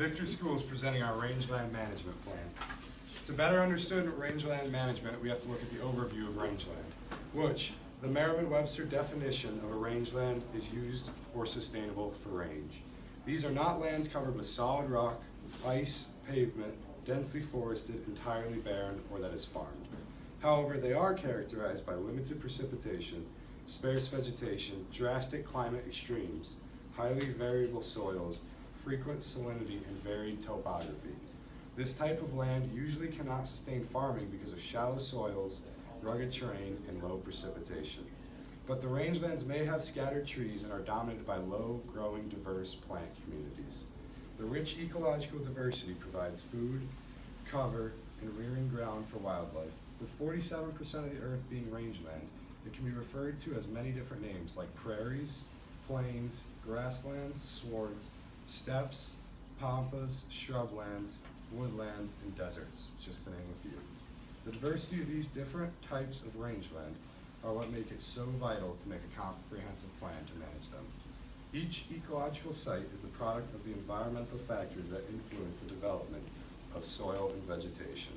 Victor School is presenting our rangeland management plan. To better understand rangeland management, we have to look at the overview of rangeland, which the Merriam-Webster definition of a rangeland is used or sustainable for range. These are not lands covered with solid rock, ice, pavement, densely forested, entirely barren, or that is farmed. However, they are characterized by limited precipitation, sparse vegetation, drastic climate extremes, highly variable soils, frequent salinity, and varied topography. This type of land usually cannot sustain farming because of shallow soils, rugged terrain, and low precipitation. But the rangelands may have scattered trees and are dominated by low-growing, diverse plant communities. The rich ecological diversity provides food, cover, and rearing ground for wildlife. With 47% of the earth being rangeland, it can be referred to as many different names like prairies, plains, grasslands, swards, steppes, pampas, shrublands, woodlands, and deserts, just to name a few. The diversity of these different types of rangeland are what make it so vital to make a comprehensive plan to manage them. Each ecological site is the product of the environmental factors that influence the development of soil and vegetation,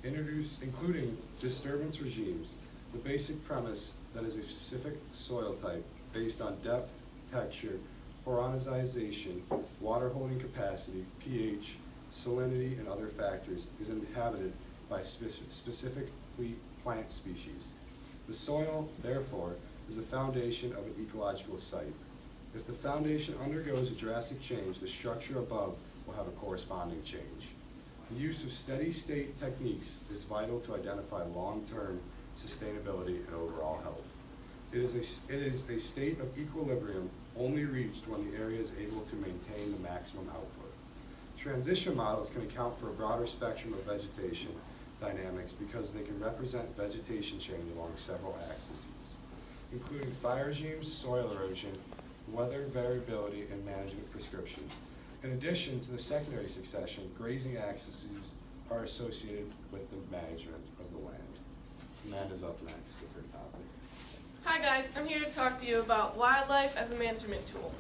including disturbance regimes, the basic premise that is a specific soil type based on depth, texture, horizonization, water holding capacity, pH, salinity, and other factors is inhabited by specific plant species. The soil, therefore, is the foundation of an ecological site. If the foundation undergoes a drastic change, the structure above will have a corresponding change. The use of steady state techniques is vital to identify long-term sustainability and overall health. It is a state of equilibrium only reached when the area is able to maintain the maximum output. Transition models can account for a broader spectrum of vegetation dynamics because they can represent vegetation change along several axes, including fire regimes, soil erosion, weather variability, and management prescriptions. In addition to the secondary succession, grazing axes are associated with the management of the land. Amanda's up next with her topic. Hi guys, I'm here to talk to you about wildlife as a management tool.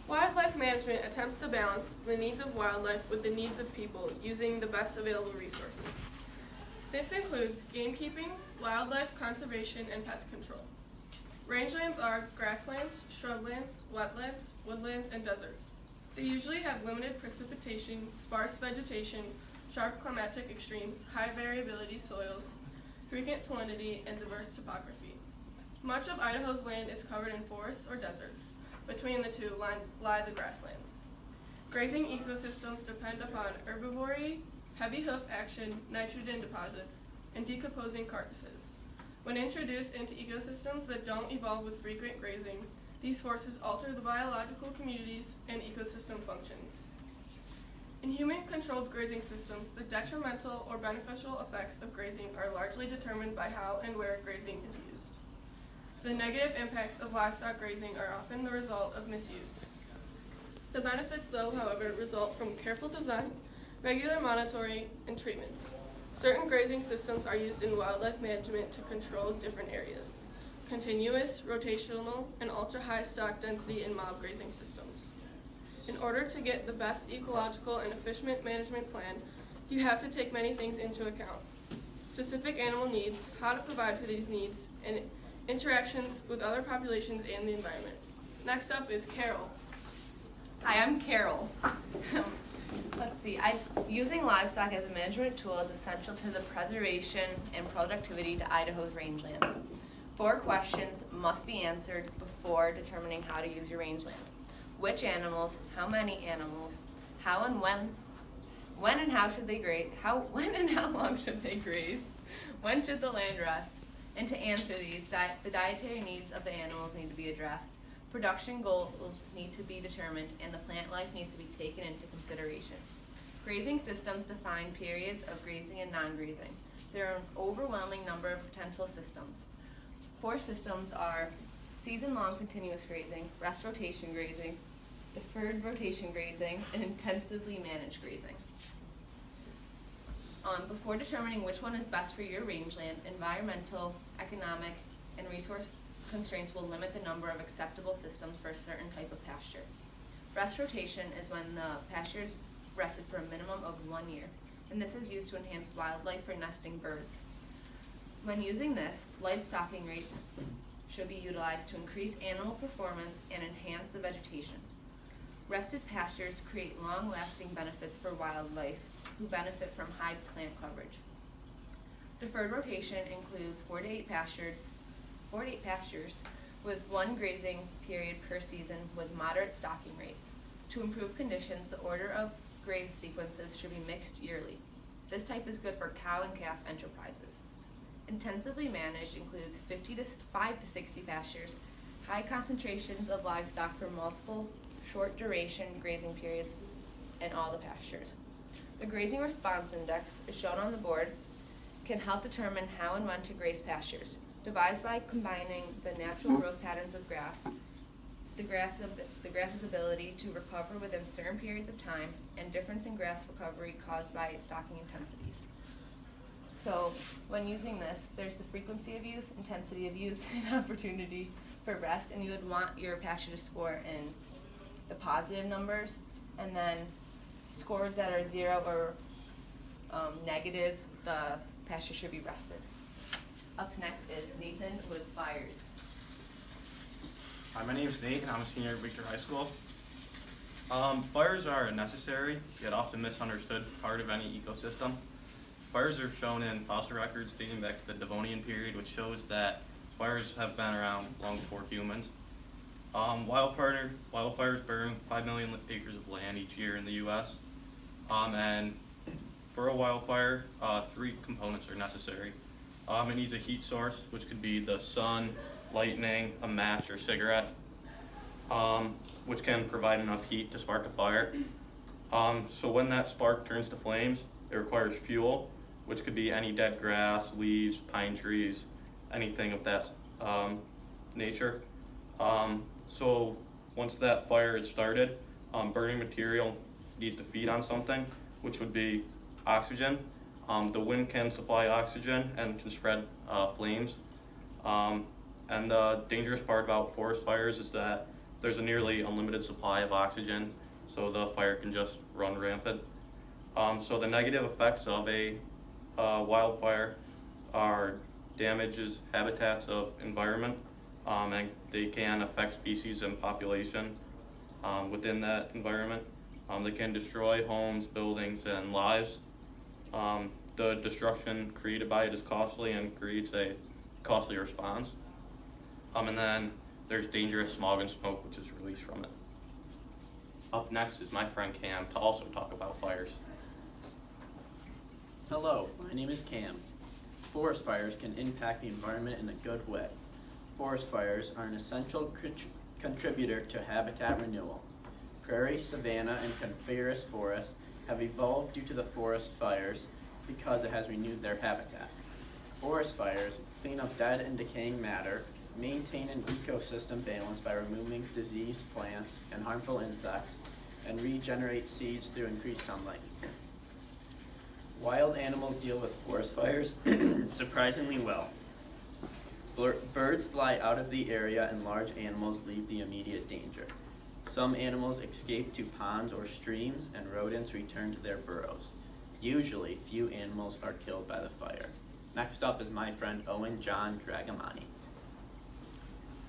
Wildlife management attempts to balance the needs of wildlife with the needs of people using the best available resources. This includes gamekeeping, wildlife conservation, and pest control. Rangelands are grasslands, shrublands, wetlands, woodlands, and deserts. They usually have limited precipitation, sparse vegetation, sharp climatic extremes, high variability soils, frequent salinity, and diverse topography. Much of Idaho's land is covered in forests or deserts. Between the two lie the grasslands. Grazing ecosystems depend upon herbivory, heavy hoof action, nitrogen deposits, and decomposing carcasses. When introduced into ecosystems that don't evolve with frequent grazing, these forces alter the biological communities and ecosystem functions. In human-controlled grazing systems, the detrimental or beneficial effects of grazing are largely determined by how and where grazing is used. The negative impacts of livestock grazing are often the result of misuse. The benefits, though, however, result from careful design, regular monitoring, and treatments. Certain grazing systems are used in wildlife management to control different areas: continuous, rotational, and ultra-high stock density and mob grazing systems. In order to get the best ecological and efficient management plan, you have to take many things into account: specific animal needs, how to provide for these needs, and interactions with other populations and the environment. Next up is Carol. Hi, I'm Carol. Let's see, using livestock as a management tool is essential to the preservation and productivity to Idaho's rangelands. 4 questions must be answered before determining how to use your rangeland. Which animals, how many animals, how and when and how should they graze, when and how long should they graze, when should the land rest, and to answer these, the dietary needs of the animals need to be addressed, production goals need to be determined, and the plant life needs to be taken into consideration. Grazing systems define periods of grazing and non-grazing. There are an overwhelming number of potential systems. 4 systems are season-long continuous grazing, rest rotation grazing, deferred rotation grazing, and intensively managed grazing. Before determining which one is best for your rangeland, environmental, economic, and resource constraints will limit the number of acceptable systems for a certain type of pasture. Rest rotation is when the pasture is rested for a minimum of 1 year, and this is used to enhance wildlife for nesting birds. When using this, light stocking rates should be utilized to increase animal performance and enhance the vegetation. Rested pastures create long-lasting benefits for wildlife who benefit from high plant coverage. Deferred rotation includes 4 to 8 pastures with 1 grazing period per season with moderate stocking rates. To improve conditions, the order of graze sequences should be mixed yearly. This type is good for cow and calf enterprises. Intensively managed includes 5 to 60 pastures, high concentrations of livestock for multiple short duration grazing periods in all the pastures. The grazing response index is shown on the board, can help determine how and when to graze pastures. Devised by combining the natural growth patterns of grass, the grass's ability to recover within certain periods of time, and difference in grass recovery caused by stocking intensities. So when using this, there's the frequency of use, intensity of use, and opportunity for rest, and you would want your pasture to score in the positive numbers, and then scores that are 0 or negative, the pasture should be rested. Up next is Nathan with fires. Hi, my name is Nate, and I'm a senior at Victor High School. Fires are a necessary, yet often misunderstood part of any ecosystem. Fires are shown in fossil records dating back to the Devonian period, which shows that fires have been around long before humans. Wildfires burn 5 million acres of land each year in the U.S. And for a wildfire, 3 components are necessary. It needs a heat source, which could be the sun, lightning, a match, or cigarette, which can provide enough heat to spark a fire. So when that spark turns to flames, it requires fuel, which could be any dead grass, leaves, pine trees, anything of that nature. So once that fire is started, burning material needs to feed on something, which would be oxygen. The wind can supply oxygen and can spread flames. And the dangerous part about forest fires is that there's a nearly unlimited supply of oxygen, so the fire can just run rampant. So the negative effects of a wildfire are damages habitats of environment, and they can affect species and population within that environment. They can destroy homes, buildings, and lives. The destruction created by it is costly and creates a costly response. And then there's dangerous smog and smoke which is released from it. Up next is my friend Cam to also talk about fires. Hello, my name is Cam. Forest fires can impact the environment in a good way. Forest fires are an essential contributor to habitat renewal. Prairie, savanna, and coniferous forests have evolved due to the forest fires because it has renewed their habitat. Forest fires clean up dead and decaying matter, maintain an ecosystem balance by removing diseased plants and harmful insects, and regenerate seeds through increased sunlight. Wild animals deal with forest fires surprisingly well. Birds fly out of the area and large animals leave the immediate danger. Some animals escape to ponds or streams and rodents return to their burrows. Usually, few animals are killed by the fire. Next up is my friend Owen John Dragamani.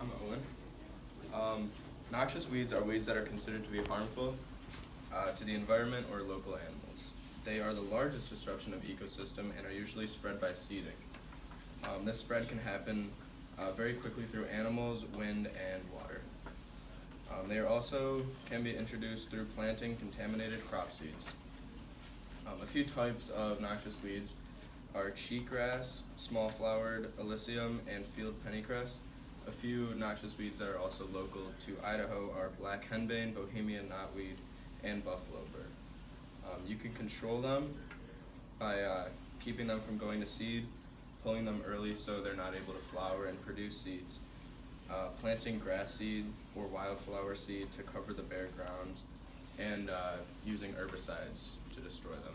I'm Owen. Noxious weeds are weeds that are considered to be harmful to the environment or local animals. They are the largest disruption of ecosystem and are usually spread by seeding. This spread can happen very quickly through animals, wind, and water. They are also can be introduced through planting contaminated crop seeds. A few types of noxious weeds are cheatgrass, small-flowered alyssum, and field pennycress. A few noxious weeds that are also local to Idaho are black henbane, Bohemian knotweed, and buffalo burr. You can control them by keeping them from going to seed, pulling them early so they're not able to flower and produce seeds, planting grass seed or wildflower seed to cover the bare ground, and using herbicides to destroy them.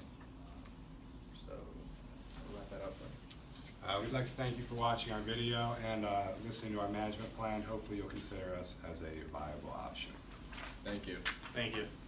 So I'll wrap that up then. We'd like to thank you for watching our video and listening to our management plan. Hopefully you'll consider us as a viable option. Thank you. Thank you.